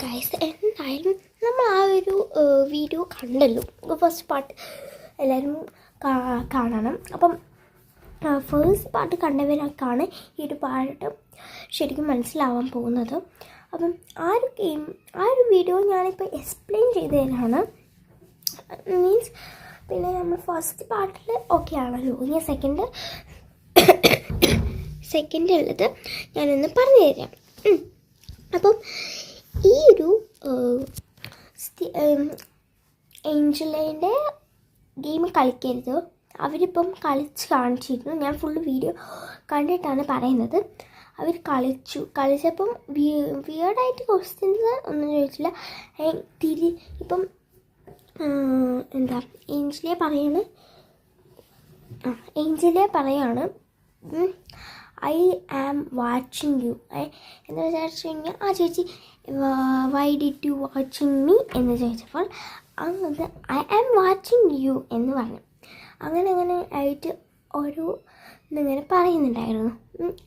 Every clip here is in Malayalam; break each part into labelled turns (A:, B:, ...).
A: ഗൈസ്, എന്തായാലും നമ്മൾ ആ ഒരു വീഡിയോ കണ്ടല്ലോ, ഫസ്റ്റ് പാർട്ട് എല്ലാവരും കാണണം. അപ്പം ഫസ്റ്റ് പാർട്ട് കണ്ടവരൊക്കെയാണ് ഈ ഒരു പാർട്ട് ശരിക്കും മനസ്സിലാവാൻ പോകുന്നത്. അപ്പം ആ ഒരു വീഡിയോ ഞാനിപ്പോൾ എക്സ്പ്ലെയിൻ ചെയ്ത് തരാണ്. മീൻസ് പിന്നെ നമ്മൾ ഫസ്റ്റ് പാർട്ടിൽ ഓക്കെ ആണല്ലോ, ഇനി സെക്കൻഡുള്ളത് ഞാനൊന്ന് പറഞ്ഞു തരാം. അപ്പം ഈ ഒരു ഏഞ്ചലേൻ്റെ ഗെയിം കളിക്കരുത്. അവരിപ്പം കളിച്ച് കാണിച്ചിരുന്നു. ഞാൻ ഫുള്ള് വീഡിയോ കണ്ടിട്ടാണ് പറയുന്നത്. അവർ കളിച്ചപ്പം വിയേർഡായിട്ട് ക്വസ്റ്റ്യൻസ് ഒന്നും ചോദിച്ചില്ല. ഇപ്പം എന്താ ഏഞ്ചലെ പറയാണ് ഐ ആം വാച്ചിങ് യു എന്ന് വിചാരിച്ചു കഴിഞ്ഞാൽ ആ ചേച്ചി why did you watching me എന്ന് ചോദിച്ചപ്പോൾ അങ്ങനെ ഐ ആം വാച്ചിങ് യു എന്ന് പറഞ്ഞു. അങ്ങനെ ആയിട്ട് ഇങ്ങനെ പറയുന്നുണ്ടായിരുന്നു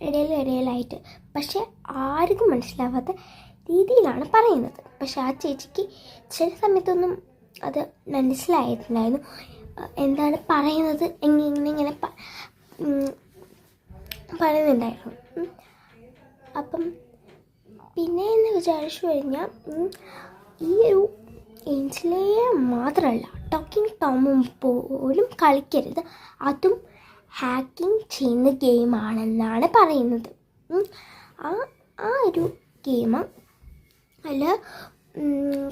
A: ഇടയിലായിട്ട്. പക്ഷെ ആർക്കും മനസ്സിലാവാത്ത രീതിയിലാണ് പറയുന്നത്. പക്ഷെ ആ ചേച്ചിക്ക് ചില സമയത്തൊന്നും അത് മനസ്സിലായിട്ടുണ്ടായിരുന്നു, എന്താണ് പറയുന്നത് ഇങ്ങനെ പറയുന്നുണ്ടായിരുന്നു. അപ്പം പിന്നെ എന്ന് വിചാരിച്ചു കഴിഞ്ഞാൽ ഈ ഒരു ഏഞ്ചലയെ മാത്രമല്ല ടോക്കിംഗ് ടോമും പോലും കളിക്കരുത്. അതും ഹാക്കിംഗ് ചെയ്യുന്ന ഗെയിമാണെന്നാണ് പറയുന്നത്. ആ ഒരു ഗെയിം അല്ല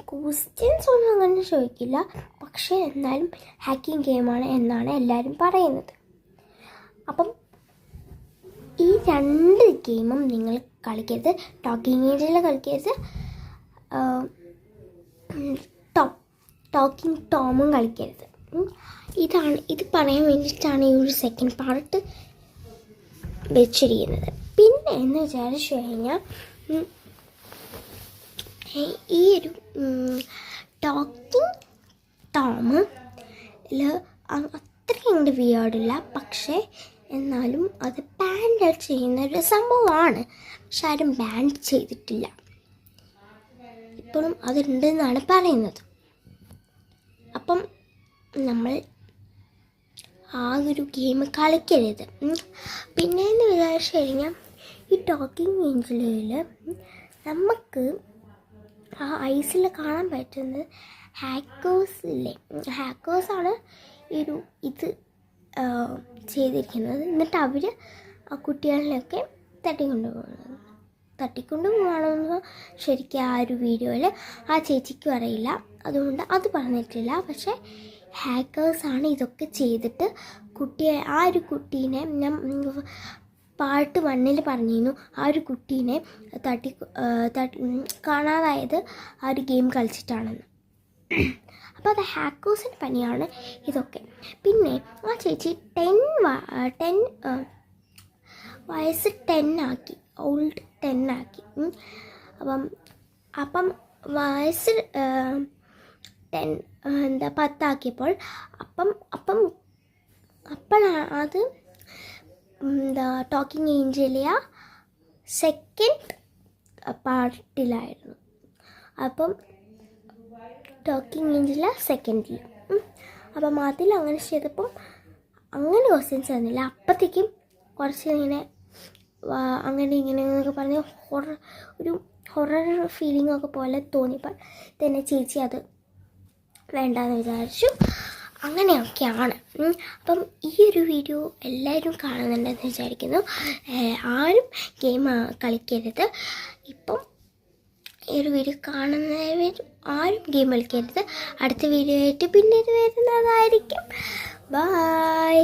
A: ക്വസ്റ്റ്യൻസ് ഒന്നും അങ്ങനെ ചോദിക്കില്ല, പക്ഷേ എന്നാലും ഹാക്കിംഗ് ഗെയിമാണ് എന്നാണ് എല്ലാവരും പറയുന്നത്. അപ്പം ഈ രണ്ട് ഗെയിമും നിങ്ങൾ കളിക്കരുത്. ടോക്കിംഗ് ഏഞ്ചലിൽ കളിക്കരുത്, ടോക്കിംഗ് ടോമും കളിക്കരുത്. ഇത് പറയാൻ വേണ്ടിയിട്ടാണ് ഈ ഒരു സെക്കൻഡ് പാർട്ട് വെച്ചിരിക്കുന്നത്. പിന്നെ എന്ന് വിചാരിച്ചു കഴിഞ്ഞാൽ ഈ ഒരു ടോക്കിംഗ് ടോമ് അത്രയും വിയേർഡില്ല, പക്ഷേ എന്നാലും അത് ബാൻ ചെയ്യുന്ന ഒരു സംഭവമാണ്. പക്ഷെ ആരും ബാൻ ചെയ്തിട്ടില്ല, ഇപ്പോഴും അതുണ്ടെന്നാണ് പറയുന്നത്. അപ്പം നമ്മൾ ആ ഒരു ഗെയിം കളിക്കരുത്. പിന്നെ എന്ന് വിചാരിച്ചു കഴിഞ്ഞാൽ ഈ ടോക്കിംഗ് ഏഞ്ചലിൽ നമുക്ക് ആ ഐസിൽ കാണാൻ പറ്റുന്നത് ഹാക്കേഴ്സാണ് ഇത് ചെയ്തിരിക്കുന്നത്. എന്നിട്ട് അവർ ആ കുട്ടികളിലൊക്കെ തട്ടിക്കൊണ്ടു പോകണമെന്ന് ശരിക്കും ആ ഒരു വീഡിയോയിൽ ആ ചേച്ചിക്കും അറിയില്ല, അതുകൊണ്ട് അത് പറഞ്ഞിട്ടില്ല. പക്ഷേ ഹാക്കേഴ്സാണ് ഇതൊക്കെ ചെയ്തിട്ട് ആ ഒരു കുട്ടീനെ ഞാൻ പാർട്ട് 1 പറഞ്ഞിരുന്നു, ആ ഒരു കുട്ടീനെ കാണാതായത് ആ ഒരു ഗെയിം കളിച്ചിട്ടാണെന്ന്. അപ്പോൾ അത് ഹാക്കേഴ്സിൻ്റെ പണിയാണ് ഇതൊക്കെ. പിന്നെ ആ ചേച്ചി 10 വയസ്സ് 10 ആക്കി, ഓൾഡ് 10 ആക്കി. അപ്പം വയസ്സ് 10 ആക്കിയപ്പോൾ അപ്പോഴാണ് അത് ടോക്കിംഗ് ഏഞ്ചലിയ സെക്കൻഡ് പാർട്ടിലായിരുന്നു. അപ്പം ടോക്കിംഗ് ഏഞ്ചലിയ സെക്കൻഡിൽ. അപ്പം അതിൽ അങ്ങനെ ചെയ്തപ്പം അങ്ങനെ ക്വസ്റ്റ്യൻസ് തന്നില്ല. അപ്പോഴത്തേക്കും കുറച്ച് ഇങ്ങനെ അങ്ങനെ എന്നൊക്കെ പറഞ്ഞ് ഒരു ഹൊറർ ഫീലിംഗ് ഒക്കെ പോലെ തോന്നിയപ്പോൾ തന്നെ ചേച്ചി അത് വേണ്ടാന്ന് വിചാരിച്ചു. അങ്ങനെയൊക്കെയാണ്. അപ്പം ഈ ഒരു വീഡിയോ എല്ലാവരും കാണുന്നുണ്ടെന്ന് വിചാരിക്കുന്നു. ആരും ഗെയിം കളിക്കരുത്. ഇപ്പം ഈ ഒരു വീഡിയോ കാണുന്നവർ ആരും ഗെയിം കളിക്കരുത്. അടുത്ത വീഡിയോ ആയിട്ട് പിന്നീട് വരുന്നതായിരിക്കും. ബൈ.